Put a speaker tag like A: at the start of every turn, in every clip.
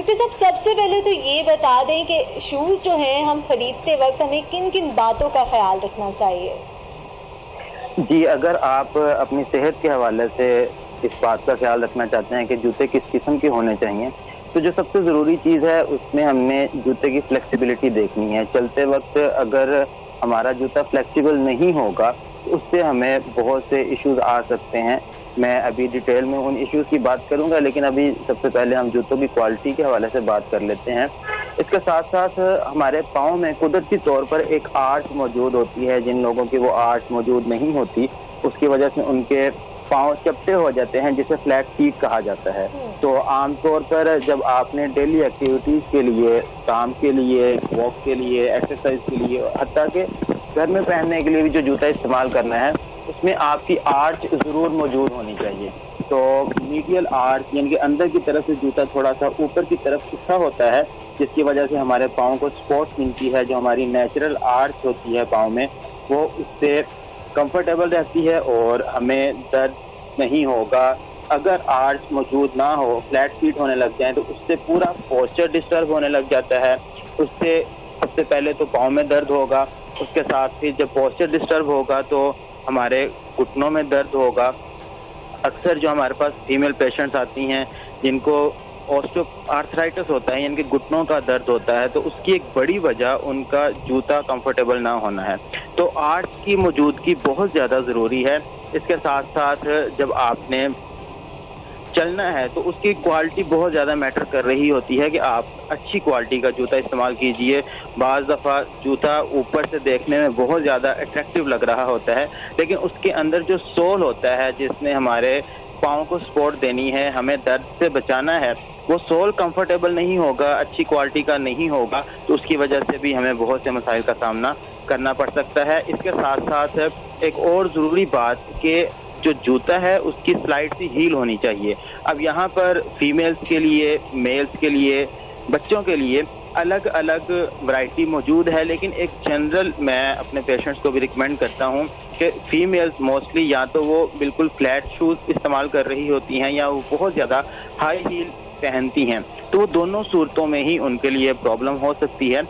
A: Doctor صاحب सबसे पहले तो ये बता दें कि शूज जो हैं हम खरीदते वक्त हमें किन किन बातों का ख्याल रखना चाहिए?
B: जी, अगर आप अपनी सेहत के हवाले से इस बात का ख्याल रखना चाहते हैं कि जूते किस किस्म के होने चाहिए, तो जो सबसे ज़रूरी चीज़ है उसमें हमने जूते की फ्लेक्सिबिलिटी देखनी है। चलते वक्त अगर हमारा जूता फ्लेक्सिबल नहीं होगा तो उससे हमें बहुत से इश्यूज आ सकते हैं। मैं अभी डिटेल में उन इश्यूज की बात करूंगा, लेकिन अभी सबसे पहले हम जूतों की क्वालिटी के हवाले से बात कर लेते हैं। इसके साथ साथ हमारे पाँव में कुदरती तौर पर एक आर्च मौजूद होती है। जिन लोगों की वो आर्च मौजूद नहीं होती उसकी वजह से उनके पाँव चपटे हो जाते हैं, जिसे फ्लैट फीट कहा जाता है। तो आमतौर पर जब आपने डेली एक्टिविटीज़ के लिए, काम के लिए, वॉक के लिए, एक्सरसाइज के लिए, हत्ता के घर में पहनने के लिए भी जो जूता इस्तेमाल करना है उसमें आपकी आर्च ज़रूर मौजूद होनी चाहिए। तो मीडियल आर्च यानी कि अंदर की तरफ से जूता थोड़ा सा ऊपर की तरफ उठा होता है, जिसकी वजह से हमारे पाँव को सपोर्ट मिलती है। जो हमारी नेचुरल आर्च होती है पाँव में, वो उससे कंफर्टेबल रहती है और हमें दर्द नहीं होगा। अगर आर्च मौजूद ना हो, फ्लैट फीट होने लग जाए, तो उससे पूरा पोस्चर डिस्टर्ब होने लग जाता है। उससे सबसे पहले तो पाँव में दर्द होगा, उसके साथ ही जब पोस्चर डिस्टर्ब होगा तो हमारे घुटनों में दर्द होगा। अक्सर जो हमारे पास फीमेल पेशेंट्स आती हैं जिनको ऑस्टियोआर्थराइटिस होता है, यानी कि घुटनों का दर्द होता है, तो उसकी एक बड़ी वजह उनका जूता कंफर्टेबल ना होना है। तो आर्च की मौजूदगी बहुत ज़्यादा ज़रूरी है। इसके साथ साथ जब आपने चलना है तो उसकी क्वालिटी बहुत ज़्यादा मैटर कर रही होती है कि आप अच्छी क्वालिटी का जूता इस्तेमाल कीजिए। बाज़ दफ़ा जूता ऊपर से देखने में बहुत ज़्यादा अट्रैक्टिव लग रहा होता है, लेकिन उसके अंदर जो सोल होता है जिसने हमारे पाँव को सपोर्ट देनी है, हमें दर्द से बचाना है, वो सोल कंफर्टेबल नहीं होगा, अच्छी क्वालिटी का नहीं होगा, तो उसकी वजह से भी हमें बहुत से मसाइल का सामना करना पड़ सकता है। इसके साथ साथ एक और ज़रूरी बात कि जो जूता है उसकी स्लाइड सी हील होनी चाहिए। अब यहाँ पर फीमेल्स के लिए, मेल्स के लिए, बच्चों के लिए अलग अलग वैरायटी मौजूद है, लेकिन एक जनरल मैं अपने पेशेंट्स को भी रिकमेंड करता हूँ कि फीमेल्स मोस्टली या तो वो बिल्कुल फ्लैट शूज़ इस्तेमाल कर रही होती हैं या वो बहुत ज़्यादा हाई हील पहनती हैं, तो वो दोनों सूरतों में ही उनके लिए प्रॉब्लम हो सकती है।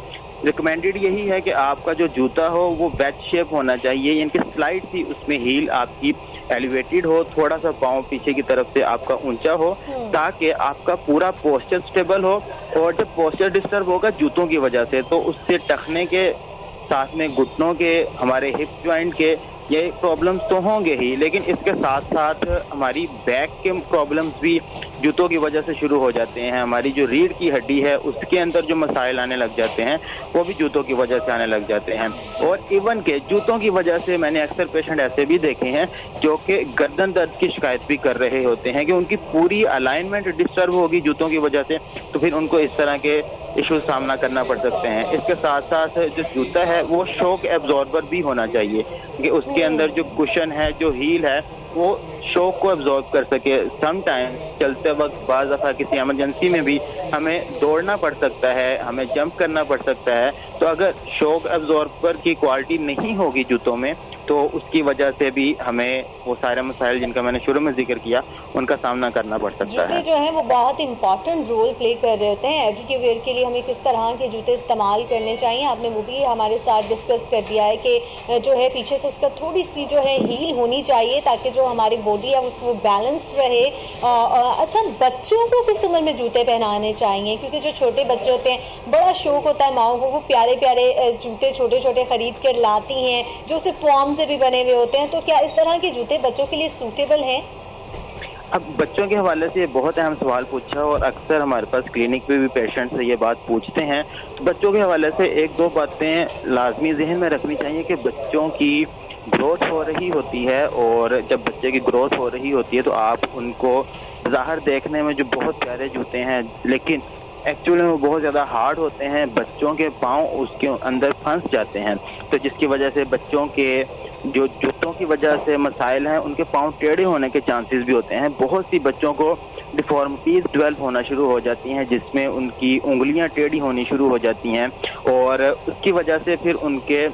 B: रिकमेंडेड यही है कि आपका जो जूता हो वो वेज शेप होना चाहिए, यानी कि स्लाइड सी उसमें हील आपकी एलिवेटेड हो, थोड़ा सा पाँव पीछे की तरफ से आपका ऊंचा हो, ताकि आपका पूरा पोस्चर स्टेबल हो। और जब पोस्चर डिस्टर्ब होगा जूतों की वजह से, तो उससे टखने के साथ में घुटनों के, हमारे हिप जॉइंट के ये प्रॉब्लम्स तो होंगे ही, लेकिन इसके साथ साथ हमारी बैक के प्रॉब्लम्स भी जूतों की वजह से शुरू हो जाते हैं। हमारी जो रीढ़ की हड्डी है उसके अंदर जो मसाइल आने लग जाते हैं वो भी जूतों की वजह से आने लग जाते हैं। और इवन के जूतों की वजह से मैंने अक्सर पेशेंट ऐसे भी देखे हैं जो कि गर्दन दर्द की शिकायत भी कर रहे होते हैं कि उनकी पूरी अलाइनमेंट डिस्टर्ब होगी जूतों की वजह से, तो फिर उनको इस तरह के इश्यूज सामना करना पड़ सकते हैं। इसके साथ साथ जो जूता है वो शॉक एब्जॉर्बर भी होना चाहिए कि उसके अंदर जो कुशन है, जो हील है, वो शॉक को एब्जॉर्ब कर सके। समटाइम चलते वक्त बाज़ दफ़ा किसी इमरजेंसी में भी हमें दौड़ना पड़ सकता है, हमें जंप करना पड़ सकता है, तो अगर शॉक एब्जॉर्बर की क्वालिटी नहीं होगी जूतों में तो उसकी वजह से भी हमें वो सारे मसाइल जिनका मैंने शुरू में जिक्र किया उनका सामना करना पड़ सकता है।
A: जूते जो है वो बहुत इंपॉर्टेंट रोल प्ले कर रहे होते हैं। एवरीडे वेयर के लिए हमें किस तरह के जूते इस्तेमाल करने चाहिए, आपने वो भी हमारे साथ डिस्कस कर दिया है कि जो है पीछे से उसका थोड़ी सी जो है हील होनी चाहिए ताकि जो हमारी बॉडी है उसको बैलेंस रहे। अच्छा, बच्चों को किस उम्र में जूते पहनाने चाहिए? क्योंकि जो छोटे बच्चे होते हैं बड़ा शौक होता है माओ को, वो प्यारे प्यारे जूते छोटे छोटे खरीद कर लाती हैं जो सिर्फ फॉर्म से भी बने हुए होते हैं, तो क्या इस तरह के जूते बच्चों के लिए सूटेबल हैं?
B: अब बच्चों के हवाले से बहुत अहम सवाल पूछा और अक्सर हमारे पास क्लिनिक पे भी पेशेंट से ये बात पूछते हैं। तो बच्चों के हवाले से एक दो बातें लाजमी जहन में रखनी चाहिए कि बच्चों की ग्रोथ हो रही होती है, और जब बच्चे की ग्रोथ हो रही होती है तो आप उनको ज़ाहिर देखने में जो बहुत प्यारे जूते हैं लेकिन एक्चुअली वो बहुत ज़्यादा हार्ड होते हैं, बच्चों के पाँव उसके अंदर फंस जाते हैं, तो जिसकी वजह से बच्चों के जो जूतों की वजह से मसाइल हैं उनके पाँव टेढ़े होने के चांसेस भी होते हैं। बहुत सी बच्चों को डिफॉर्मिटीज़ डेवलप होना शुरू हो जाती हैं जिसमें उनकी उंगलियां टेढ़ी होनी शुरू हो जाती हैं, और उसकी वजह से फिर उनके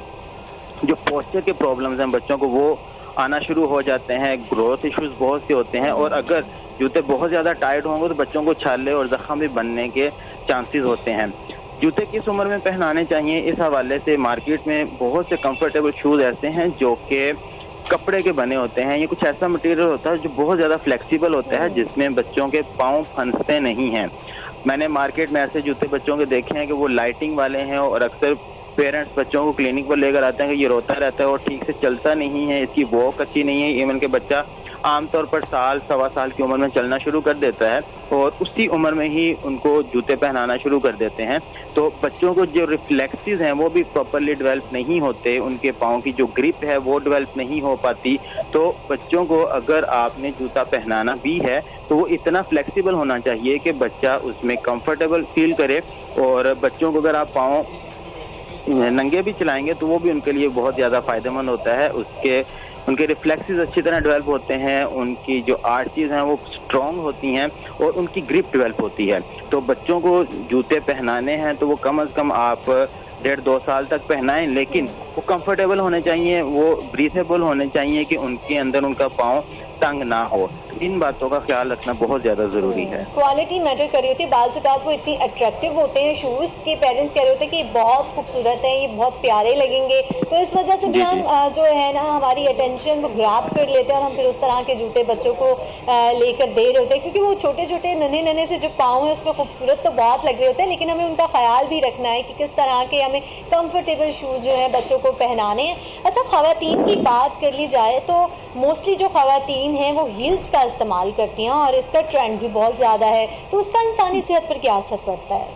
B: जो पोस्चर के प्रॉब्लम्स हैं बच्चों को वो आना शुरू हो जाते हैं, ग्रोथ इश्यूज बहुत से होते हैं, और अगर जूते बहुत ज़्यादा टाइट होंगे तो बच्चों को छाले और जख्म भी बनने के चांसेस होते हैं। जूते किस उम्र में पहनाने चाहिए, इस हवाले से मार्केट में बहुत से कंफर्टेबल शूज़ ऐसे हैं जो कि कपड़े के बने होते हैं। ये कुछ ऐसा मटेरियल होता है जो बहुत ज़्यादा फ्लेक्सिबल होता है, जिसमें बच्चों के पाँव फंसते नहीं हैं। मैंने मार्केट में ऐसे जूते बच्चों के देखे हैं कि वो लाइटिंग वाले हैं, और अक्सर पेरेंट्स बच्चों को क्लिनिक पर लेकर आते हैं कि ये रोता रहता है और ठीक से चलता नहीं है, इसकी वॉक अच्छी नहीं है। इवन के बच्चा आमतौर पर साल सवा साल की उम्र में चलना शुरू कर देता है, और उसी उम्र में ही उनको जूते पहनाना शुरू कर देते हैं। तो बच्चों को जो रिफ्लेक्सेस हैं वो भी प्रॉपरली डेवलप नहीं होते, उनके पाँव की जो ग्रिप है वो डेवलप नहीं हो पाती। तो बच्चों को अगर आपने जूता पहनाना भी है तो वो इतना फ्लेक्सिबल होना चाहिए कि बच्चा उसमें कंफर्टेबल फील करे, और बच्चों को अगर आप पाँव नंगे भी चलाएंगे तो वो भी उनके लिए बहुत ज़्यादा फायदेमंद होता है। उनके रिफ्लेक्सेस अच्छी तरह डेवलप होते हैं, उनकी जो आर्चेज हैं वो स्ट्रॉन्ग होती हैं, और उनकी ग्रिप डेवलप होती है। तो बच्चों को जूते पहनाने हैं तो वो कम से कम आप 1.5-2 साल तक पहनाएं, लेकिन वो कंफर्टेबल होने चाहिए, वो ब्रीथेबल होने चाहिए कि उनके अंदर उनका पाँव तंग ना हो। इन बातों का ख्याल रखना बहुत ज्यादा जरूरी है।
A: क्वालिटी मैटर कर रही होती है, बाज़ औक़ात वो इतनी अट्रैक्टिव होते हैं शूज के पेरेंट्स कह रहे होते हैं कि बहुत खूबसूरत है, ये बहुत प्यारे लगेंगे, तो इस वजह से भी हम जो है ना हमारी अटेंशन को ग्रैब कर लेते हैं और हम फिर उस तरह के जूते बच्चों को लेकर दे रहे होते हैं, क्योंकि वो छोटे छोटे नन्हे से जो पाँव है उस पर खूबसूरत तो बहुत लग रहे होते हैं, लेकिन हमें उनका ख्याल भी रखना है कि किस तरह के हमें कंफर्टेबल शूज जो है बच्चों को पहनाने हैं। अच्छा, ख़वातीन की बात कर ली जाए तो मोस्टली जो ख़वातीन हैं वो हील्स का इस्तेमाल करती हैं, और इसका ट्रेंड भी बहुत ज़्यादा है, तो उसका इंसानी सेहत पर क्या असर पड़ता है?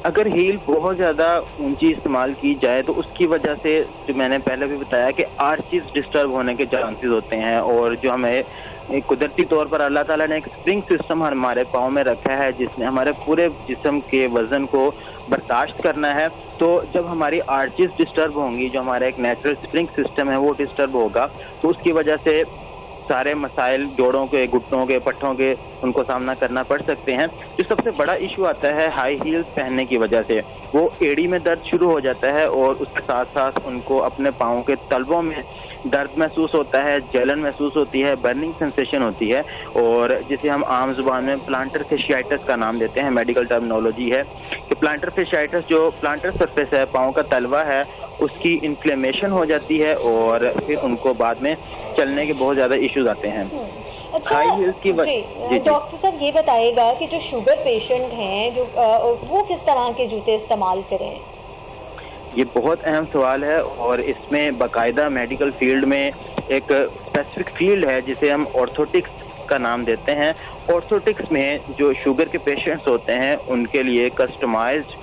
B: अगर हील बहुत ज़्यादा ऊंची इस्तेमाल की जाए तो उसकी वजह से, जो मैंने पहले भी बताया, कि आर्चेस डिस्टर्ब होने के चांसेस होते हैं, और जो हमें कुदरती तौर पर अल्लाह ताला ने एक स्प्रिंग सिस्टम हमारे पाँव में रखा है जिसने हमारे पूरे जिस्म के वजन को बर्दाश्त करना है। तो जब हमारी आर्चेस डिस्टर्ब होंगी, जो हमारा एक नेचुरल स्प्रिंग सिस्टम है वो डिस्टर्ब होगा, तो उसकी वजह से सारे मसाइल जोड़ों के, घुटनों के, पट्ठों के, उनको सामना करना पड़ सकते हैं। जो सबसे बड़ा इशू आता है हाई हील्स पहनने की वजह से, वो एड़ी में दर्द शुरू हो जाता है, और उसके साथ साथ उनको अपने पाँव के तलवों में दर्द महसूस होता है, जलन महसूस होती है, बर्निंग सेंसेशन होती है, और जिसे हम आम जुबान में प्लांटर फेशियाइटिस का नाम देते हैं। मेडिकल टर्मिनोलॉजी है कि प्लांटर फेशियाइटिस, जो प्लांटर सरफेस है, पाँव का तलवा है, उसकी इन्फ्लेमेशन हो जाती है, और फिर उनको बाद में चलने के बहुत ज़्यादा इश्यूज आते हैं।
A: अच्छा, डॉक्टर साहब ये बताइएगा कि जो शुगर पेशेंट हैं जो वो किस तरह के जूते इस्तेमाल करें?
B: ये बहुत अहम सवाल है, और इसमें बाकायदा मेडिकल फील्ड में एक स्पेसिफिक फील्ड है जिसे हम ऑर्थोटिक्स का नाम देते हैं। ऑर्थोटिक्स में जो शुगर के पेशेंट्स होते हैं उनके लिए कस्टमाइज्ड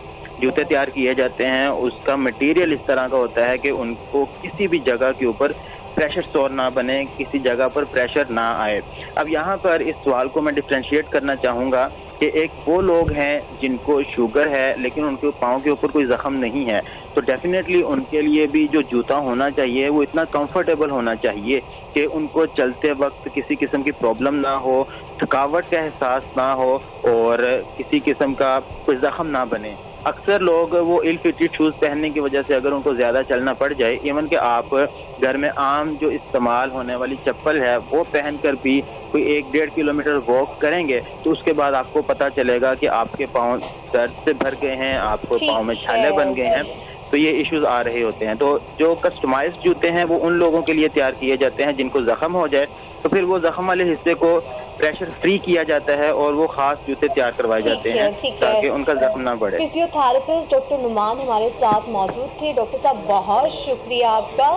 B: जूते तैयार किए जाते हैं। उसका मटेरियल इस तरह का होता है कि उनको किसी भी जगह के ऊपर प्रेशर सोर ना बने, किसी जगह पर प्रेशर ना आए। अब यहाँ पर इस सवाल को मैं डिफ्रेंशिएट करना चाहूँगा कि एक वो लोग हैं जिनको शुगर है लेकिन उनके पाँव के ऊपर कोई जख्म नहीं है, तो डेफिनेटली उनके लिए भी जो जूता होना चाहिए वो इतना कंफर्टेबल होना चाहिए कि उनको चलते वक्त किसी किस्म की प्रॉब्लम ना हो, थकावट का एहसास ना हो, और किसी किस्म का कोई जख्म ना बने। अक्सर लोग वो इल फिटेड शूज़ पहनने की वजह से अगर उनको ज़्यादा चलना पड़ जाए, इवन कि आप घर में आम जो इस्तेमाल होने वाली चप्पल है वो पहनकर भी कोई 1-1.5 किलोमीटर वॉक करेंगे, तो उसके बाद आपको पता चलेगा कि आपके पाँव दर्द से भर गए हैं, आपको पाँव में छाले बन गए हैं, तो ये इश्यूज आ रहे होते हैं। तो जो कस्टमाइज्ड जूते हैं वो उन लोगों के लिए तैयार किए जाते हैं जिनको जख्म हो जाए, तो फिर वो जख्म वाले हिस्से को प्रेशर फ्री किया जाता है और वो खास जूते तैयार करवाए जाते हैं ताकि उनका जख्म ना बढ़े।
A: फिजियोथेरेपिस्ट डॉक्टर नुमान हमारे साथ मौजूद थे। डॉक्टर साहब बहुत शुक्रिया आपका।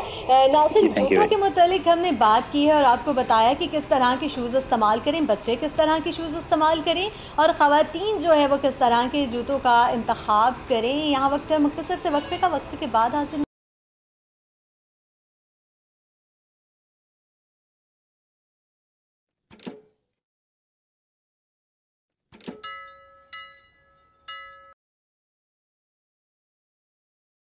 A: नाज़रीन, जूतों के मुतालिक हमने बात की है और आपको बताया कि किस तरह के शूज़ इस्तेमाल करें, बच्चे किस तरह के शूज़ इस्तेमाल करें और ख़वातीन जो है वो किस तरह के जूतों का इंतखाब करें। यहाँ वक्त है मुख्तसर से वक्फे का, वक्फे के बाद हाजिर